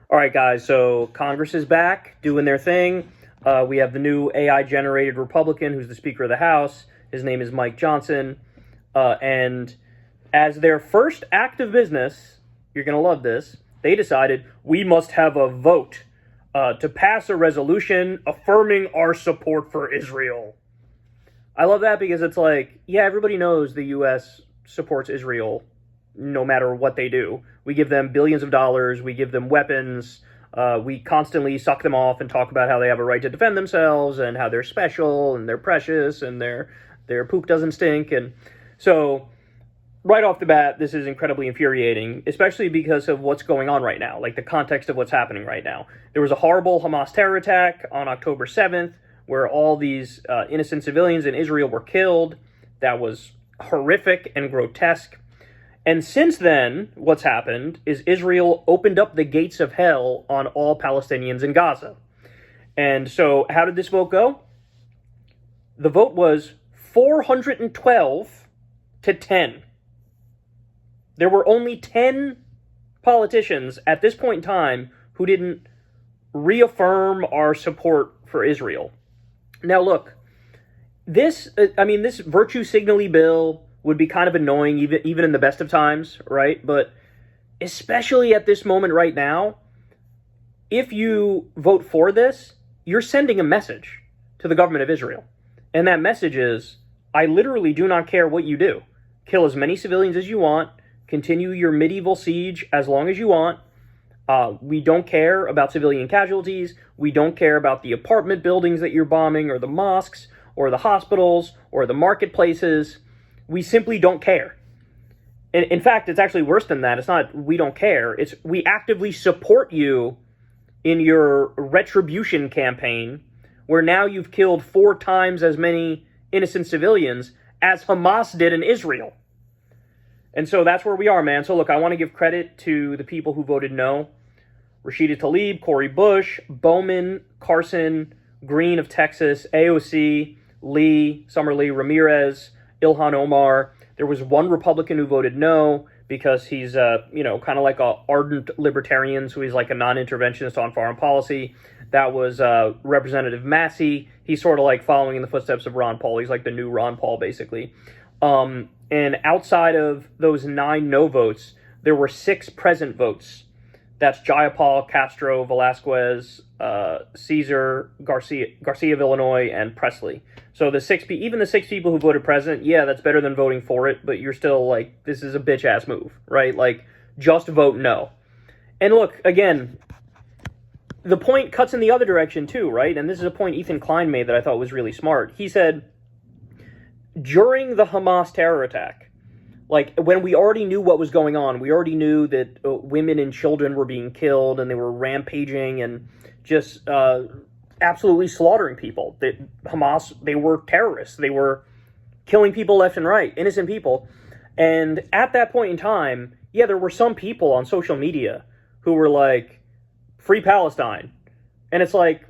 All right, guys. So Congress is back doing their thing. We have the new AI-generated Republican who's the Speaker of the House. His name is Mike Johnson. And as their first act of business, you're going to love this, they decided we must have a vote to pass a resolution affirming our support for Israel. I love that because it's like, yeah, everybody knows the U.S. supports Israel no matter what they do. We give them billions of dollars. We give them weapons. We constantly suck them off and talk about how they have a right to defend themselves and how they're special and they're precious and their poop doesn't stink. And so right off the bat, this is incredibly infuriating, especially because of what's going on right now, like the context of what's happening right now. There was a horrible Hamas terror attack on October 7th where all these innocent civilians in Israel were killed. That was horrific and grotesque. And since then, what's happened is Israel opened up the gates of hell on all Palestinians in Gaza. And so how did this vote go? The vote was 412 to 10. There were only 10 politicians at this point in time who didn't reaffirm our support for Israel. Now, look, this virtue signaling bill would be kind of annoying even in the best of times, right? But especially at this moment right now, if you vote for this, you're sending a message to the government of Israel. And that message is, I literally do not care what you do. Kill as many civilians as you want. Continue your medieval siege as long as you want. We don't care about civilian casualties. We don't care about the apartment buildings that you're bombing or the mosques or the hospitals or the marketplaces. We simply don't care. And in fact, it's actually worse than that. It's not we don't care. It's we actively support you in your retribution campaign where now you've killed 4 times as many innocent civilians as Hamas did in Israel. And so that's where we are, man. So look, I want to give credit to the people who voted no. Rashida Tlaib, Cori Bush, Bowman, Carson, Green of Texas, AOC, Lee, Summer Lee, Ramirez, Ilhan Omar. There was one Republican who voted no because he's, kind of like a ardent libertarian, so he's like a non-interventionist on foreign policy. That was Representative Massey. He's sort of like following in the footsteps of Ron Paul. He's like the new Ron Paul, basically. And outside of those 9 no votes, there were 6 present votes. That's Jayapal, Castro, Velasquez, Caesar, Garcia of Illinois, and Presley. So even the 6 people who voted present, yeah, that's better than voting for it, but you're still like, this is a bitch-ass move, right? Like, just vote no. And look, again, the point cuts in the other direction too, right? And this is a point Ethan Klein made that I thought was really smart. He said, during the Hamas terror attack, like when we already knew what was going on, we already knew that women and children were being killed and they were rampaging and just absolutely slaughtering people. That Hamas, they were terrorists. They were killing people left and right, innocent people. And at that point in time, yeah, there were some people on social media who were like, free Palestine. And it's like,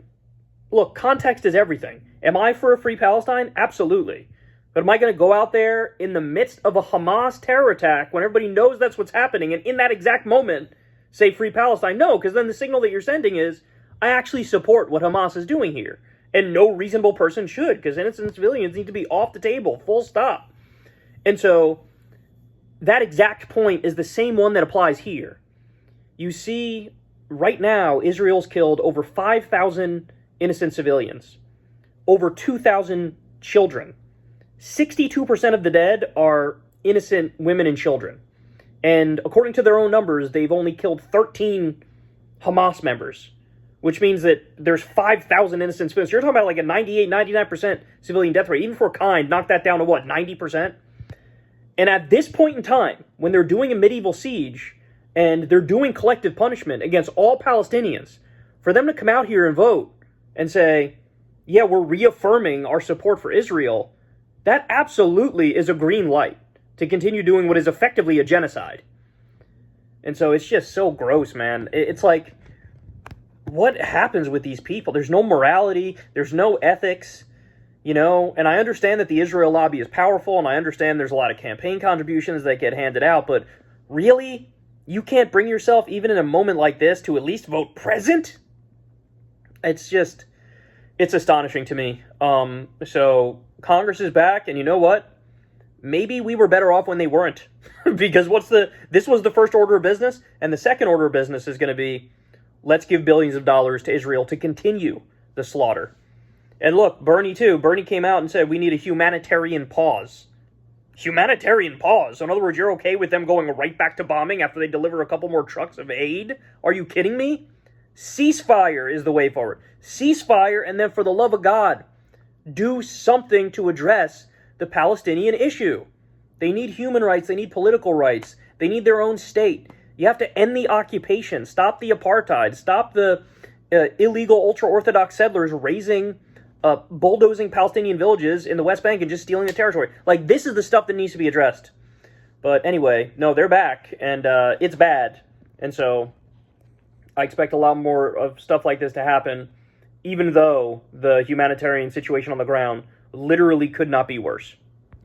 look, context is everything. Am I for a free Palestine? Absolutely. But am I going to go out there in the midst of a Hamas terror attack when everybody knows that's what's happening and in that exact moment say free Palestine? No, because then the signal that you're sending is, I actually support what Hamas is doing here. And no reasonable person should, because innocent civilians need to be off the table, full stop. And so that exact point is the same one that applies here. You see, right now, Israel's killed over 5,000 innocent civilians, over 2,000 children. 62% of the dead are innocent women and children. And according to their own numbers, they've only killed 13 Hamas members, which means that there's 5,000 innocent civilians. You're talking about like a 98, 99% civilian death rate. Even for kind, knock that down to what, 90%? And at this point in time, when they're doing a medieval siege and they're doing collective punishment against all Palestinians, for them to come out here and vote and say, yeah, we're reaffirming our support for Israel, that absolutely is a green light to continue doing what is effectively a genocide. And so it's just so gross, man. It's like, what happens with these people? There's no morality. There's no ethics, and I understand that the Israel lobby is powerful, and I understand there's a lot of campaign contributions that get handed out, but really, You can't bring yourself, even in a moment like this, to at least vote present? It's astonishing to me. So Congress is back, and you know what? Maybe we were better off when they weren't. Because this was the first order of business, and the second order of business is going to be, let's give billions of dollars to Israel to continue the slaughter. And look, Bernie came out and said we need a humanitarian pause. Humanitarian pause? In other words, you're okay with them going right back to bombing after they deliver a couple more trucks of aid? Are you kidding me? Ceasefire is the way forward. Ceasefire, and then for the love of God, do something to address the Palestinian issue. They need human rights. They need political rights. They need their own state. You have to end the occupation. Stop the apartheid. Stop the illegal ultra-Orthodox settlers bulldozing Palestinian villages in the West Bank and just stealing the territory. Like, this is the stuff that needs to be addressed. But anyway, no, they're back, and it's bad. And so I expect a lot more of stuff like this to happen, even though the humanitarian situation on the ground literally could not be worse.